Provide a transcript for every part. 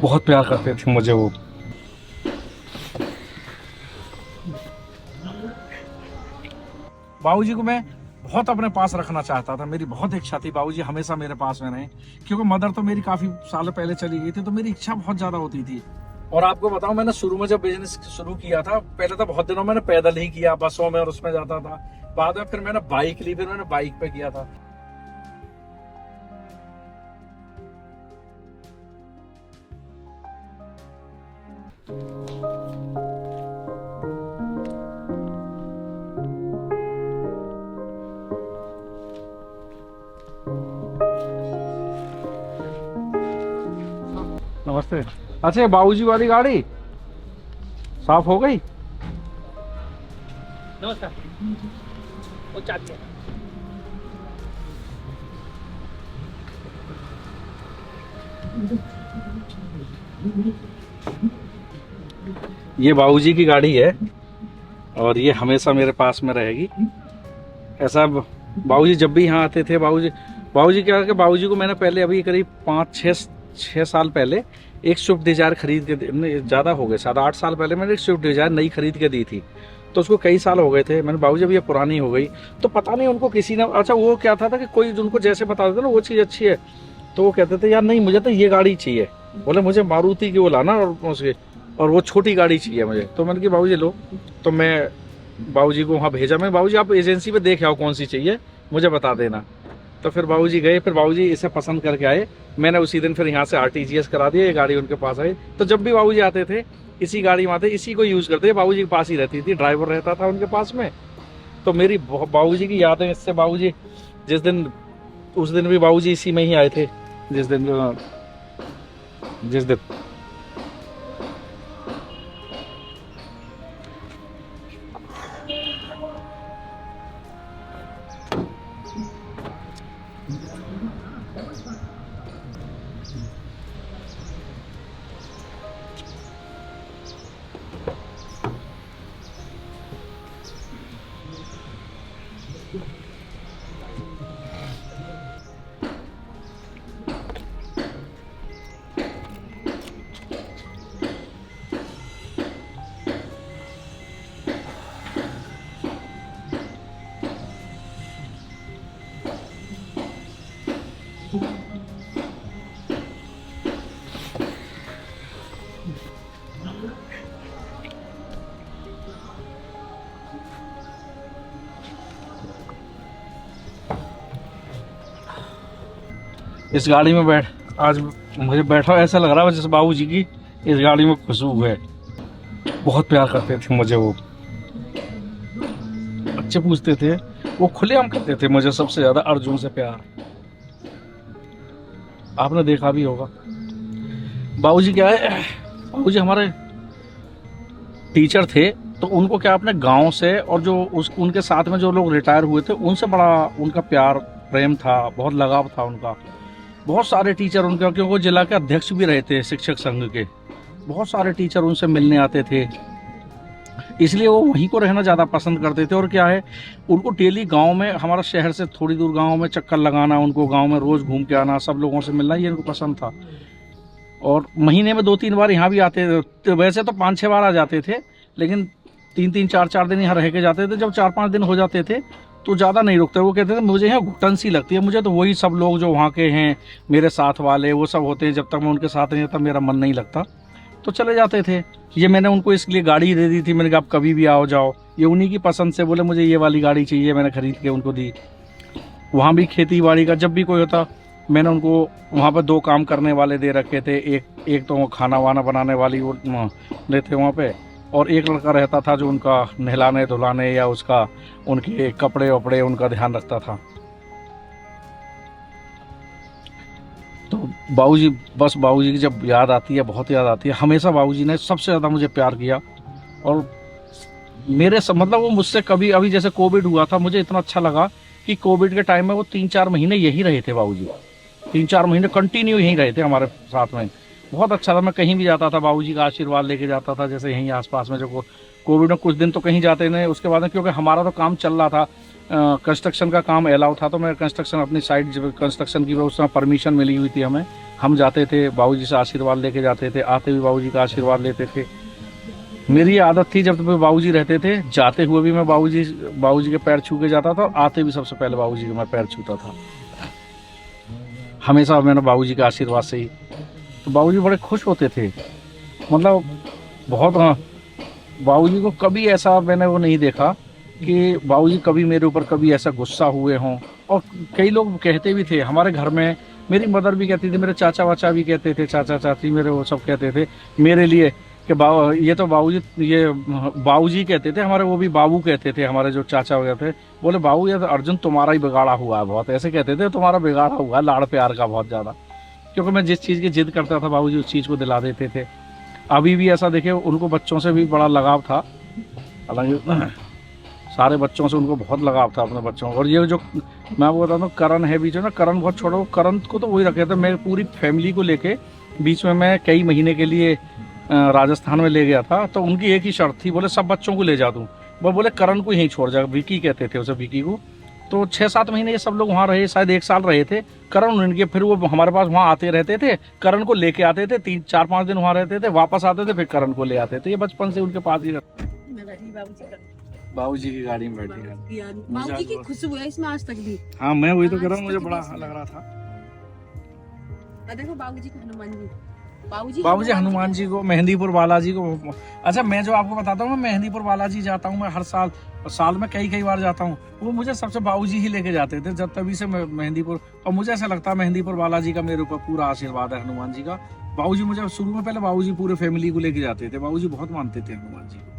बहुत प्यार करते थे मुझे वो। बाबूजी को मैं बहुत अपने पास रखना चाहता था, मेरी बहुत इच्छा थी बाबूजी हमेशा मेरे पास में रहें, क्योंकि मदर तो मेरी काफी साल पहले चली गई थी, तो मेरी इच्छा बहुत ज्यादा होती थी। और आपको बताऊं, मैंने शुरू में जब बिजनेस शुरू किया था, पहले तो बहुत दिनों मैंने पैदल ही किया, बसों में और उसमें जाता था। बाद में फिर मैंने बाइक ली, फिर मैंने बाइक पे किया था। नमस्ते। अच्छा, ये बाबूजी वाली गाड़ी साफ हो गई? नमस्कार। वो चाबी है। ये बाबूजी की गाड़ी है और ये हमेशा मेरे पास में रहेगी। ऐसा बाबूजी जब भी यहाँ आते थे, बाबूजी क्या कि बाबूजी को मैंने पहले अभी करीब 5-6 साल पहले एक स्विफ्ट डिजायर खरीद के ज़्यादा हो गए, 7-8 साल पहले मैंने एक स्विफ्ट डिजायर नई खरीद के दी थी। तो उसको कई साल हो गए थे। मैंने बाबूजी अब ये पुरानी हो गई, तो पता नहीं उनको किसी ने, अच्छा वो क्या था कि कोई उनको जैसे बता देता ना वो चीज़ अच्छी है, तो वो कहते थे यार नहीं मुझे तो ये गाड़ी चाहिए, बोले मुझे मारुति की वो लाना और वो छोटी गाड़ी चाहिए मुझे। तो मैंने कहा बाबूजी लो। तो मैं बाबूजी को वहाँ भेजा, मैं बाबूजी आप एजेंसी पे देख आओ कौन सी चाहिए, मुझे बता देना। तो फिर बाबूजी गए, फिर बाबूजी इसे पसंद करके आए। मैंने उसी दिन फिर यहाँ से RTGS करा दिया, ये गाड़ी उनके पास आई। तो जब भी बाबूजी आते थे इसी गाड़ी में आते, इसी को यूज़ करते थे, बाबूजी के पास ही रहती थी, ड्राइवर रहता था उनके पास में। तो मेरी बाबूजी की यादें इससे, बाबूजी जिस दिन, उस दिन भी बाबूजी इसी में ही आए थे, जिस दिन इस गाड़ी में आज मुझे बैठा ऐसा लग रहा है जैसे बाबूजी की इस गाड़ी में खुशबू है। बहुत प्यार करते थे मुझे वो, बच्चे पूछते थे, वो खुलेआम करते थे मुझे सबसे ज्यादा अर्जुन से प्यार। आपने देखा भी होगा। बाबूजी क्या है, बाबूजी हमारे टीचर थे, तो उनको क्या अपने गांव से और जो उनके साथ में जो लोग रिटायर हुए थे उनसे बड़ा उनका प्यार प्रेम था, बहुत लगाव था उनका। बहुत सारे टीचर उनके, क्योंकि वो जिला के अध्यक्ष भी रहे थे शिक्षक संघ के, बहुत सारे टीचर उनसे मिलने आते थे, इसलिए वो वहीं को रहना ज़्यादा पसंद करते थे। और क्या है, उनको डेली गांव में, हमारा शहर से थोड़ी दूर गांव में चक्कर लगाना, उनको गांव में रोज़ घूम के आना, सब लोगों से मिलना, ये उनको पसंद था। और महीने में 2-3 बार यहाँ भी आते थे, तो वैसे तो 5-6 बार आ जाते थे, लेकिन 3-3, 4-4 दिन यहाँ रह के जाते थे। जब 4-5 दिन हो जाते थे तो ज़्यादा नहीं रुकते। वो कहते थे मुझे यहाँ घुटन सी लगती है, मुझे तो वही सब लोग जो वहाँ के हैं मेरे साथ वाले वो सब होते हैं, जब तक मैं उनके साथ नहीं रहता मेरा मन नहीं लगता, तो चले जाते थे। ये मैंने उनको इसलिए गाड़ी दे दी थी, मैंने कहा आप कभी भी आओ जाओ। ये उन्हीं की पसंद से बोले मुझे ये वाली गाड़ी चाहिए, मैंने खरीद के उनको दी। वहाँ भी खेती बाड़ी का जब भी कोई होता, मैंने उनको वहाँ पर 2 काम करने वाले दे रखे थे। एक तो वो खाना वाना बनाने वाली वो लेते वहाँ पे, और एक लड़का रहता था जो उनका नहलाने धुलाने या उसका उनके कपड़े वपड़े उनका ध्यान रखता था। तो बाबूजी, बस बाबूजी की जब याद आती है, बहुत याद आती है। हमेशा बाबूजी ने सबसे ज़्यादा मुझे प्यार किया। और मेरे मतलब वो मुझसे कभी, अभी जैसे कोविड हुआ था, मुझे इतना अच्छा लगा कि कोविड के टाइम में वो 3-4 महीने यहीं रहे थे बाबूजी, 3-4 महीने कंटिन्यू यहीं रहे थे हमारे साथ में। बहुत अच्छा था। मैं कहीं भी जाता था बाबूजी का आशीर्वाद लेके जाता था, जैसे यहीं आसपास में जो कोविड में कुछ दिन तो कहीं जाते नहीं, उसके बाद में क्योंकि हमारा तो काम चल रहा था, कंस्ट्रक्शन का काम अलाउ था, तो मैं कंस्ट्रक्शन अपनी साइड जब कंस्ट्रक्शन की उस समय परमिशन मिली हुई थी हमें, हम जाते थे बाबूजी से आशीर्वाद लेके जाते थे, आते हुए बाबूजी का आशीर्वाद लेते थे। मेरी ये आदत थी जब तक बाबूजी रहते थे, जाते हुए भी मैं बाबूजी के पैर छू के जाता था और आते भी सबसे पहले बाबूजी के मैं पैर छूता था। हमेशा मैंने बाबूजी के आशीर्वाद से ही, तो बाबूजी बड़े खुश होते थे, मतलब बहुत। हाँ, बाबूजी को कभी ऐसा मैंने वो नहीं देखा कि बाबूजी कभी मेरे ऊपर कभी ऐसा गुस्सा हुए हों। और कई लोग कहते भी थे हमारे घर में, मेरी मदर भी कहती थी, मेरे चाचा वाचा भी कहते थे, चाचा चाची मेरे वो सब कहते थे मेरे लिए कि ये तो बाबूजी कहते थे हमारे, वो भी बाबू कहते थे हमारे जो चाचा वगैरह थे, बोले बाबू ये तो अर्जुन तुम्हारा ही बिगाड़ा हुआ है बहुत, ऐसे कहते थे, तुम्हारा बिगाड़ा हुआ है लाड़ प्यार का बहुत ज़्यादा। क्योंकि मैं जिस चीज़ की जिद करता था बाबूजी उस चीज़ को दिला देते थे। अभी भी ऐसा देखिए, उनको बच्चों से भी बड़ा लगाव था, हालांकि सारे बच्चों से उनको बहुत लगाव था अपने बच्चों। और ये जो मैं आपको बताता हूँ करण है बीच में ना, करण बहुत छोटा, करण को तो वही रखे थे, मेरी पूरी फैमिली को लेके बीच में मैं कई महीने के लिए राजस्थान में ले गया था। तो उनकी एक ही शर्त थी, बोले सब बच्चों को ले जा दूँ, वो बोले करण को यहीं छोड़ जा, विकी कहते थे उसे, विकी को। तो 6-7 महीने ये सब लोग वहाँ रहे, शायद 1 साल रहे थे करण उनके। फिर वो हमारे पास वहाँ आते रहते थे, करण को लेके आते थे, 3-4-5 दिन वहाँ रहते थे, वापस आते थे, फिर करण को ले आते थे। ये बचपन से उनके पास ही रहते। बाबूजी की गाड़ी में बैठी है, बाबूजी की खुशबू है इसमें आज तक भी। हाँ, मैं वही तो कह रहा हूँ, मुझे बड़ा लग रहा था। देखो बाबूजी का हनुमान जी, बाबूजी हनुमान जी को, मेहंदीपुर बालाजी को। अच्छा, मैं जो आपको बताता हूँ, मैं मेहंदीपुर बालाजी जाता हूँ, मैं हर साल में कई बार जाता हूँ। वो मुझे सबसे बाबूजी ही लेके जाते थे जब तभी से मैं मेहंदीपुर। और मुझे ऐसा लगता है मेहंदीपुर बालाजी का मेरे ऊपर पूरा आशीर्वाद है, हनुमान जी का। बाबूजी मुझे शुरू में पहले बाबूजी पूरे फैमिली को लेके जाते थे, बाबूजी बहुत मानते थे हनुमान जी को।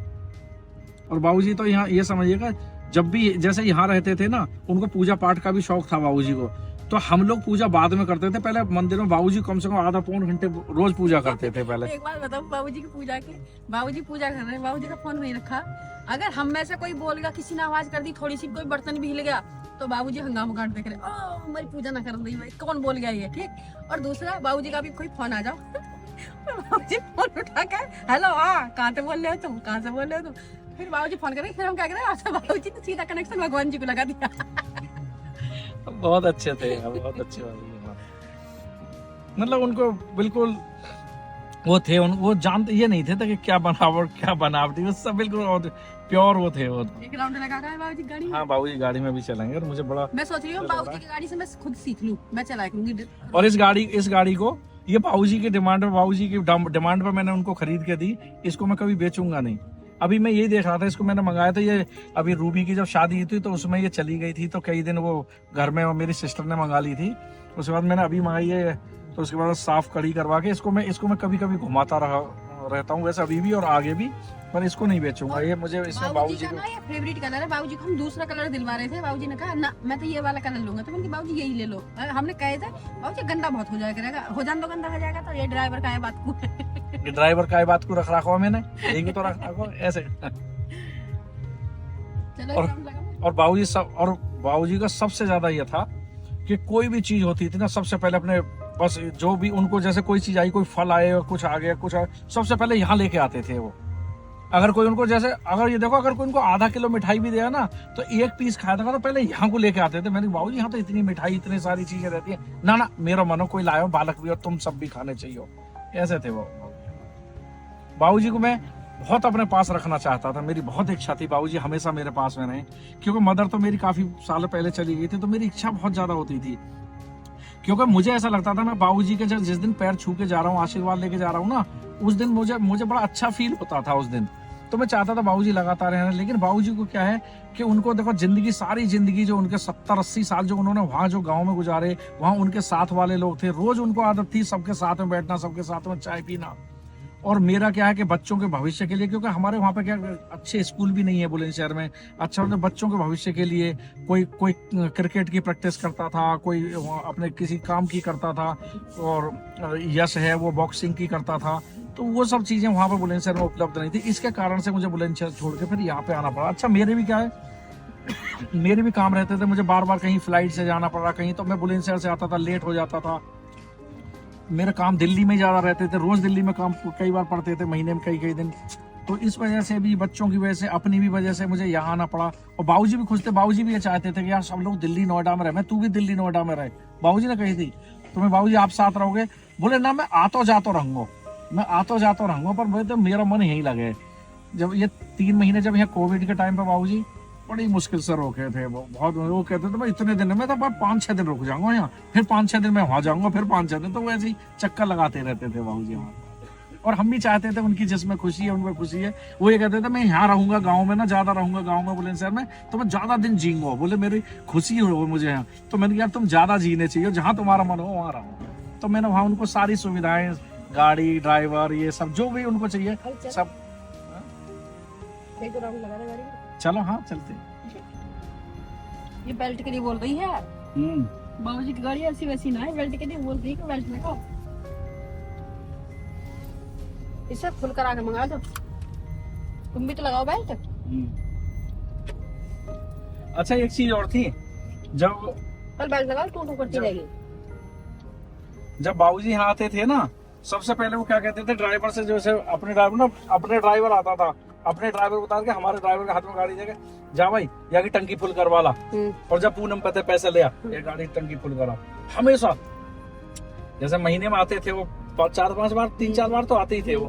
और बाबूजी तो यहाँ ये समझिएगा, जब भी जैसे यहाँ रहते थे ना, उनको पूजा पाठ का भी शौक था बाबूजी को। तो हम लोग पूजा बाद में करते थे, पहले मंदिर में बाबूजी कम से कम आधा पौन घंटे रोज पूजा करते थे पहले। एक बात बताऊं, बाबूजी की पूजा के, बाबूजी पूजा कर रहे हैं, बाबूजी का फोन नहीं रखा, अगर हम में से कोई बोल गया, किसी ने आवाज कर दी थोड़ी सी, कोई बर्तन भी हिल गया, तो बाबूजी हंगामा काट देख रहे, ओ हमारी पूजा ना कर रही भाई, कौन बोल गया ये, ठीक। और दूसरा, बाबूजी का भी कोई फोन आ जाओ बाबूजी फोन उठा कर, हेलो, हाँ कहाँ से बोल रहे हो तुम, कहाँ से बोल रहे हो तुम। फिर बाबूजी फोन करेंगे, फिर हम क्या करें, अच्छा बाबूजी तो सीधा कनेक्शन भगवान जी को लगा दिया। बहुत अच्छे थे, बहुत अच्छे। मतलब उनको बिल्कुल वो थे, वो जानते ये नहीं थे कि क्या बनावट क्या बनावटी, वो सब बिल्कुल प्योर वो थे। वो एक राउंड लगा कर बाबूजी गाड़ी में। हाँ, बाबूजी गाड़ी में भी चलेंगे। और मुझे बड़ा, मैं सोच रही हूँ बाबूजी की गाड़ी से मैं खुद सीख लूँ, मैं चला करूंगी। और इस गाड़ी को ये बाबूजी की डिमांड पर मैंने उनको खरीद के दी। इसको मैं कभी बेचूंगा नहीं। अभी मैं यही देख रहा था, इसको मैंने मंगाया था, ये अभी रूबी की जब शादी थी तो उसमें ये चली गई थी, तो कई दिन वो घर में मेरी सिस्टर ने मंगा ली थी। उसके बाद मैंने अभी मंगाई है, तो उसके बाद साफ कड़ी करवा के इसको मैं कभी घुमाता रहता हूँ, वैसे अभी भी और आगे भी, पर इसको नहीं बेचूंगा। ये मुझे इसमें बाबूजी का ना ये फेवरेट कलर है, बाबूजी को हम दूसरा कलर दिलवा रहे थे, बाबूजी ने कहा ना मैं तो ये वाला कलर लूंगा, तो मैंने बाबूजी यही ले लो। हमने कहे थे बाबूजी गंदा बहुत हो जाएगा, हो जान दो गंदा हो जाएगा, तो ये ड्राइवर का है बात को ड्राइवर का बात को रख रखा मैंने, यही तो रख रखा ऐसे। और बाबूजी का सबसे ज्यादा ये था कि कोई भी चीज होती थी ना, सबसे पहले अपने बस जो भी उनको, जैसे कोई चीज आई, कोई फल आए, कुछ आ गया, सबसे पहले यहाँ लेके आते थे वो। अगर कोई उनको, जैसे अगर ये देखो, अगर कोई उनको आधा किलो मिठाई भी दिया ना, तो एक पीस खाया था तो पहले यहाँ को लेके आते थे। मैंने बाबूजी यहाँ तो इतनी मिठाई, इतनी सारी चीजें रहती है ना, मेरा मनो कोई लायो, बालक भी और तुम सब भी खाने चाहिए, ऐसे थे वो। बाबूजी को मैं बहुत अपने पास रखना चाहता था, मेरी बहुत इच्छा थी बाबूजी हमेशा मेरे पास में रहे। क्योंकि मदर तो मेरी काफी साल पहले चली गई थी, तो मेरी इच्छा बहुत ज्यादा होती थी। क्योंकि मुझे ऐसा लगता था, मैं बाबूजी के जिस दिन पैर छू के जा रहा हूँ, आशीर्वाद लेके जा रहा हूँ ना, उस दिन मुझे बड़ा अच्छा फील होता था उस दिन। तो मैं चाहता था बाबूजी लगातार रहना। लेकिन बाबूजी को क्या है कि उनको देखो, सारी जिंदगी जो उनके 70-80 साल जो उन्होंने वहाँ जो गाँव में गुजारे, वहाँ उनके साथ वाले लोग थे, रोज उनको आदत थी सबके साथ में बैठना, सबके साथ में चाय पीना। और मेरा क्या है कि बच्चों के भविष्य के लिए, क्योंकि हमारे वहाँ पे क्या अच्छे स्कूल भी नहीं है बुलंदशहर में, अच्छा मतलब बच्चों के भविष्य के लिए कोई क्रिकेट की प्रैक्टिस करता था, कोई अपने किसी काम की करता था, और यश है वो बॉक्सिंग की करता था। तो वो सब चीजें वहाँ पे बुलंदशहर में उपलब्ध नहीं थी। इसके कारण से मुझे बुलंदशहर छोड़ के फिर यहाँ पे आना पड़ा। अच्छा, मेरे भी क्या है, मेरे भी काम रहते थे, मुझे बार बार कहीं फ्लाइट से जाना पड़ा कहीं, तो मैं बुलंदशहर से आता था, लेट हो जाता था। मेरे काम दिल्ली में ज्यादा रहते थे, रोज दिल्ली में काम कई बार पड़ते थे, महीने में कई दिन। तो इस वजह से भी, बच्चों की वजह से, अपनी भी वजह से मुझे यहाँ आना पड़ा। और बाबूजी भी खुश थे, बाबूजी भी ये चाहते थे कि यार सब लोग दिल्ली नोएडा में रहे, तू भी दिल्ली नोएडा में रहे। बाबूजी ने कही थी तुम्हें बाबूजी आप साथ रहोगे? बोले ना, मैं आता जाता रहूंगा, मैं आता जाता रहूंगा, पर मुझे तो मेरा मन यहीं लगे। जब ये 3 महीने जब यहाँ कोविड के टाइम पे बाबूजी बड़ी मुश्किल से रोके थे, वो बहुत, वो कहते थे भाई इतने दिन में तो 5-6 दिन रुक जाऊंगा यहाँ, फिर 5-6 दिन में वहां जाऊंगा, फिर 5-6 दिन, तो वो ऐसे ही चक्कर लगाते रहते थे बाबूजी वहाँ। और हम भी चाहते थे उनकी जिसमें खुशी है उनमें खुशी है। वो ये कहते थे मैं यहाँ रहूंगा गाँव में ना, ज्यादा रहूंगा गाँव में बुलंदशहर में, तो मैं ज्यादा दिन जीऊंगा, बोले मेरी खुशी हो मुझे यहाँ। तो मैंने कहा तुम ज्यादा जीने चाहिए, जहाँ तुम्हारा मन हो वहाँ रहो। तो मैंने वहाँ उनको सारी सुविधाएं, गाड़ी, ड्राइवर, ये सब जो भी उनको चाहिए सब। चलो हाँ चलते। ये बेल्ट के लिए बोल रही है, बाबूजी की गाड़ी ऐसी वैसी ना है, बेल्ट के लिए बोल रही है कि बेल्ट लगाओ। इसे खुल कर आके मंगा दो, तुम भी तो लगाओ बेल्ट। अच्छा एक चीज और थी, जब कल बेल्ट लगाओ, टू करती रहेगी। जब बाबूजी यहाँ आते थे ना, सबसे पहले वो क्या कहते थे ड्राइवर से, जैसे अपने ड्राइवर आता था, अपने ड्राइवर बता के हमारे ड्राइवर के हाथ में गाड़ी देके जा भाई यहाँ की टंकी फुल करवा ला। और जब पूनम पे पैसे ले आ, ये गाड़ी टंकी फुल करा। हमेशा जैसे महीने में आते थे वो 4-5 बार, 3-4 बार तो आते ही थे वो,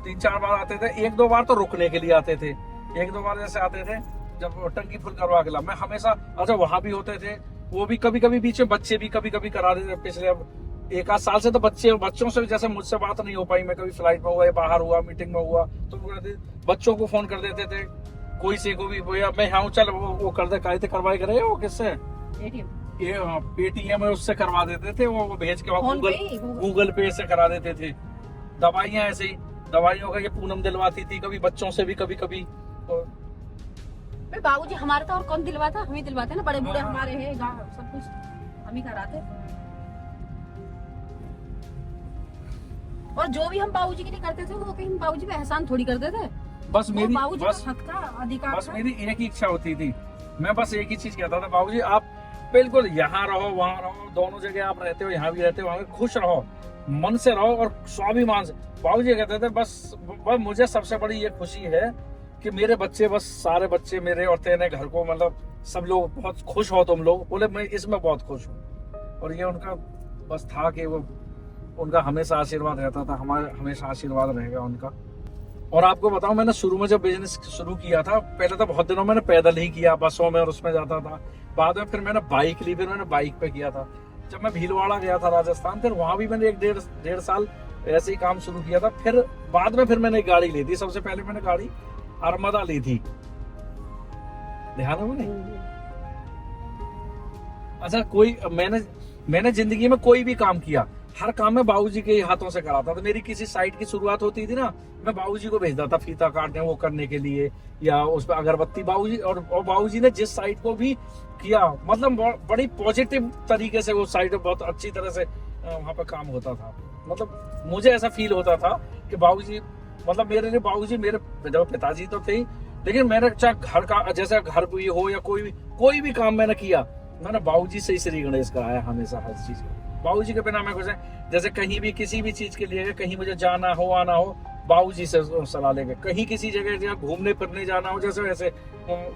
3-4 बार आते थे। 1-2 बार तो रुकने के लिए आते थे, 1-2 बार जैसे आते थे जब टंकी फुल करवा के ला। मैं हमेशा, अच्छा वहां भी होते थे वो भी, कभी कभी बीच में बच्चे भी कभी कभी करा देते। पिछले अब 1-8 साल से तो बच्चों से जैसे मुझसे बात नहीं हो पाई, मैं कभी फ्लाइट में हुआ या बाहर हुआ, मीटिंग में हुआ, तो बच्चों को फोन कर देते थे, कोई से को भी, भैया मैं यहाँ चल वो कर दे, कायदे करवाए करे वो किससे, पेटीएम में उससे करवा देते थे, वो भेज के गूगल पे से करा देते थे। दवाइयाँ ऐसे ही, दवाइयों का ये पूनम दिलवाती थी, कभी बच्चों से भी, कभी कभी। बाबूजी हमारे तो और कौन दिलवाता, हम ही दिलवाते ना, बड़े बूढ़े हमारे हैं, सब कुछ हम ही कराते। और जो भी हम बाबूजी के लिए करते थे वो कहीं बाबूजी पे एहसान थोड़ी करते थे। बस मेरी बस मेरी एक ही इच्छा होती थी, मैं बस एक ही चीज कहता था, बाबूजी आप बिल्कुल यहाँ रहो वहाँ रहो, दोनों जगह आप रहते हो, यहाँ भी रहते हो, वहाँ खुश रहो, मन से रहो और स्वाभिमान से। बाबूजी कहते थे बस मुझे सबसे बड़ी ये खुशी है कि मेरे बच्चे, बस सारे बच्चे मेरे और तेरे घर को, मतलब सब लोग बहुत खुश हो तुम लोग। बोले मैं इसमें बहुत खुश हूँ। और ये उनका बस था कि वो, उनका हमेशा आशीर्वाद रहता था, हमारे हमेशा आशीर्वाद रहेगा उनका। और आपको बताऊं, मैंने शुरू में जब बिजनेस शुरू किया था, पहले तो बहुत दिनों मैंने पैदल ही किया, बसों में और उसमें जाता था। बाद में फिर मैंने बाइक ली, फिर मैंने बाइक पे किया था। जब मैं भीलवाड़ा गया था राजस्थान, फिर वहां भी मैंने 1-1.5 साल ऐसे ही काम शुरू किया था। फिर बाद में फिर मैंने एक गाड़ी ली थी, सबसे पहले मैंने गाड़ी अरमदा ली थी, ध्यान है मुझे। अच्छा कोई, मैंने जिंदगी में कोई भी काम किया, हर काम में बाबूजी के हाथों से कराता था। मेरी किसी साइट की शुरुआत होती थी ना, मैं बाबूजी को भेजता था फीता काटने, वो करने के लिए, या उस पर अगरबत्ती बाबूजी। और बाबूजी ने जिस साइट को भी किया, मतलब बड़ी पॉजिटिव तरीके से वो साइट बहुत अच्छी तरह से वहाँ पे काम होता था। मतलब मुझे ऐसा फील होता था कि बाबूजी, मतलब मेरे लिए बाबूजी, मेरे पिताजी तो थे ही, लेकिन मैंने चाहे घर का, जैसे घर भी हो या कोई भी काम मैंने किया, मैंने बाबूजी से ही श्री गणेश कराया हमेशा, हर चीज का। बाबूजी के बिना मैं कुछ है, जैसे कहीं भी किसी भी चीज के लिए, कहीं मुझे जाना हो आना हो, बाबूजी से सलाह लेके, कहीं किसी जगह घूमने फिरने जाना हो, जैसे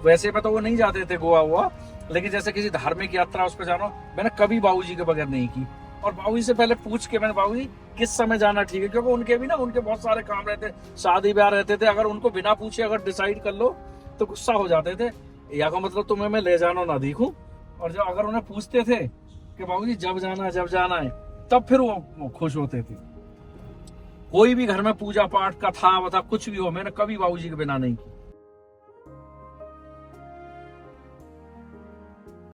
वैसे में तो वो नहीं जाते थे गोवा हुआ, लेकिन जैसे किसी धार्मिक यात्रा उस पर जाना हो, मैंने कभी बाबूजी के बगैर नहीं की। और बाबूजी से पहले पूछ के मैंने, बाबूजी किस समय जाना ठीक है, क्योंकि उनके भी ना, उनके बहुत सारे काम रहते, शादी ब्याह रहते थे, अगर उनको बिना पूछे अगर डिसाइड कर लो तो गुस्सा हो जाते थे, या का मतलब तुम्हें मैं ले जाना ना दिखूं। और जब अगर उन्हें पूछते थे कि बाबूजी जब जाना है, तब फिर वो खुश होते थे। कोई भी घर में पूजा पाठ, कथा वथा कुछ भी हो, मैंने कभी बाबूजी के बिना नहीं की।